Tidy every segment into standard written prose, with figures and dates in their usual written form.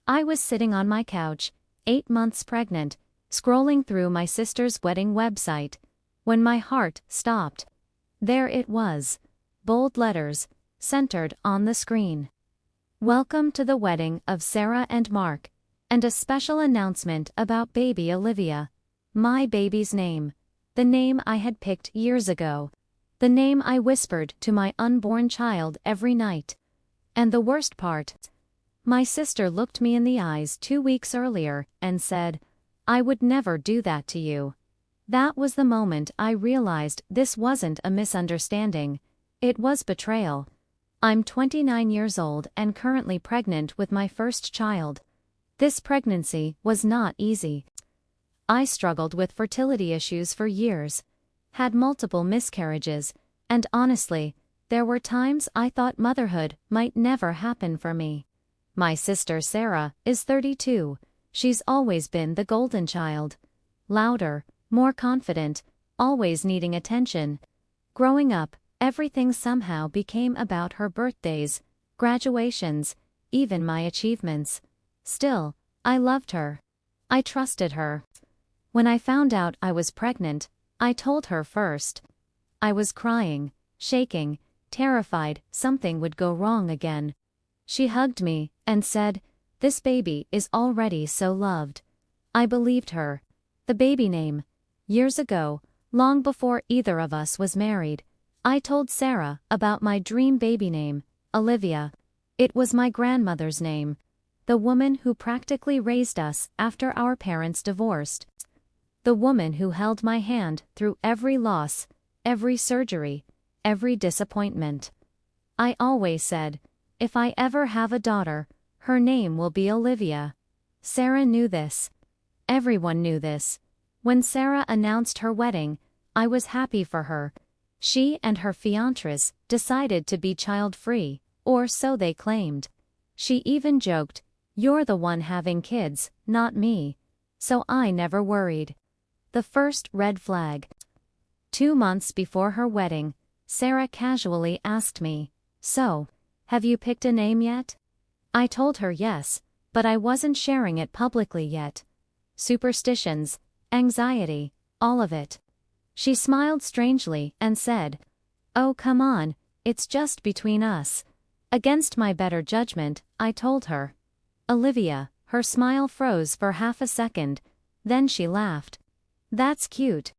I was sitting on my couch, 8 months pregnant, scrolling through my sister's wedding website, when my heart stopped. There it was. Bold letters, centered on the screen. Welcome to the wedding of Sarah and Mark, and a special announcement about baby Olivia. My baby's name. The name I had picked years ago. The name I whispered to my unborn child every night. And the worst part, my sister looked me in the eyes 2 weeks earlier and said, "I would never do that to you." That was the moment I realized this wasn't a misunderstanding. It was betrayal. I'm 29 years old and currently pregnant with my first child. This pregnancy was not easy. I struggled with fertility issues for years, had multiple miscarriages, and honestly, there were times I thought motherhood might never happen for me. My sister Sarah is 32. She's always been the golden child. Louder, more confident, always needing attention. Growing up, everything somehow became about her birthdays, graduations, even my achievements. Still, I loved her. I trusted her. When I found out I was pregnant, I told her first. I was crying, shaking, terrified something would go wrong again. She hugged me and said, "This baby is already so loved." I believed her. The baby name. Years ago, long before either of us was married, I told Sarah about my dream baby name, Olivia. It was my grandmother's name, the woman who practically raised us after our parents divorced. The woman who held my hand through every loss, every surgery, every disappointment. I always said, if I ever have a daughter, her name will be Olivia. Sarah knew this. Everyone knew this. When Sarah announced her wedding, I was happy for her. She and her fiancé decided to be child-free, or so they claimed. She even joked, "You're the one having kids, not me." So I never worried. The first red flag. 2 months before her wedding, Sarah casually asked me, "So, have you picked a name yet?" I told her yes, but I wasn't sharing it publicly yet. Superstitions, anxiety, all of it. She smiled strangely and said, "Oh, come on, it's just between us." Against my better judgment, I told her. Olivia. Her smile froze for half a second, then she laughed. "That's cute."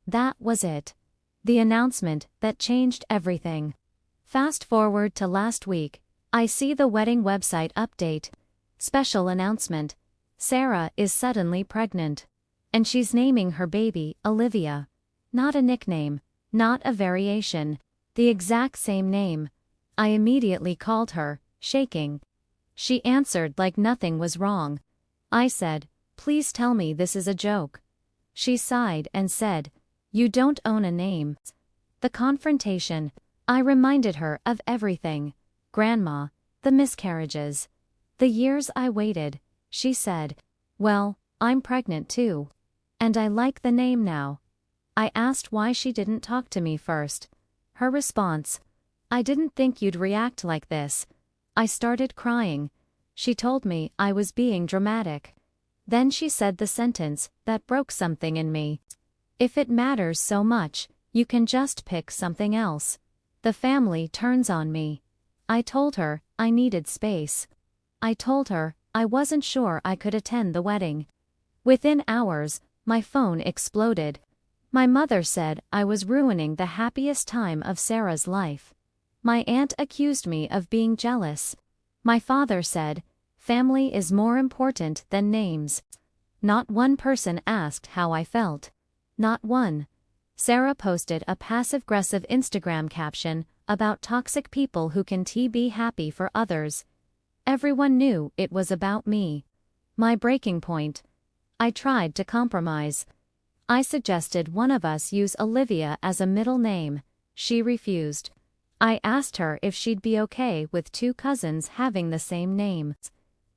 That was it. The announcement that changed everything. Fast forward to last week, I see the wedding website update. Special announcement. Sarah is suddenly pregnant. And she's naming her baby Olivia. Not a nickname, not a variation, the exact same name. I immediately called her, shaking. She answered like nothing was wrong. I said, "Please tell me this is a joke." She sighed and said, "You don't own a name." The confrontation. I reminded her of everything. Grandma, the miscarriages, the years I waited. She said, "Well, I'm pregnant too. And I like the name now." I asked why she didn't talk to me first. Her response, "I didn't think you'd react like this." I started crying. She told me I was being dramatic. Then she said the sentence that broke something in me. "If it matters so much, you can just pick something else." The family turns on me. I told her I needed space. I told her I wasn't sure I could attend the wedding. Within hours, my phone exploded. My mother said I was ruining the happiest time of Sarah's life. My aunt accused me of being jealous. My father said, "Family is more important than names." Not one person asked how I felt. Not one. Sarah posted a passive-aggressive Instagram caption about toxic people who can be happy for others. Everyone knew it was about me. My breaking point. I tried to compromise. I suggested one of us use Olivia as a middle name. She refused. I asked her if she'd be okay with 2 cousins having the same name.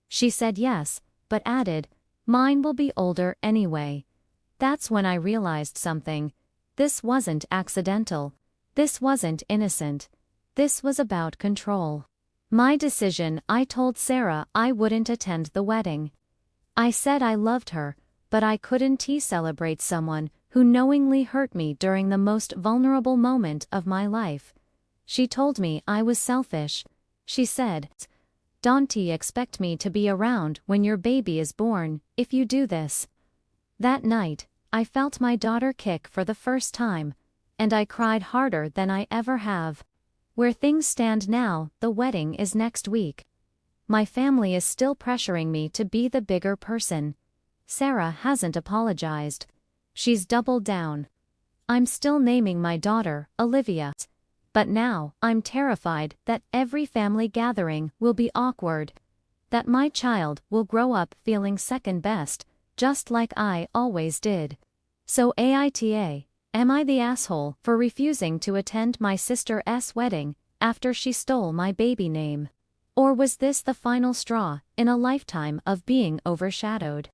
She said yes, but added, "Mine will be older anyway." That's when I realized something. This wasn't accidental. This wasn't innocent. This was about control. My decision: I told Sarah I wouldn't attend the wedding. I said I loved her, but I couldn't celebrate someone who knowingly hurt me during the most vulnerable moment of my life. She told me I was selfish. She said, "Don't expect me to be around when your baby is born if you do this." That night, I felt my daughter kick for the first time, and I cried harder than I ever have. Where things stand now, the wedding is next week. My family is still pressuring me to be the bigger person. Sarah hasn't apologized. She's doubled down. I'm still naming my daughter Olivia. But now, I'm terrified that every family gathering will be awkward. That my child will grow up feeling second best, just like I always did. So AITA, am I the asshole for refusing to attend my sister's wedding after she stole my baby name? Or was this the final straw in a lifetime of being overshadowed?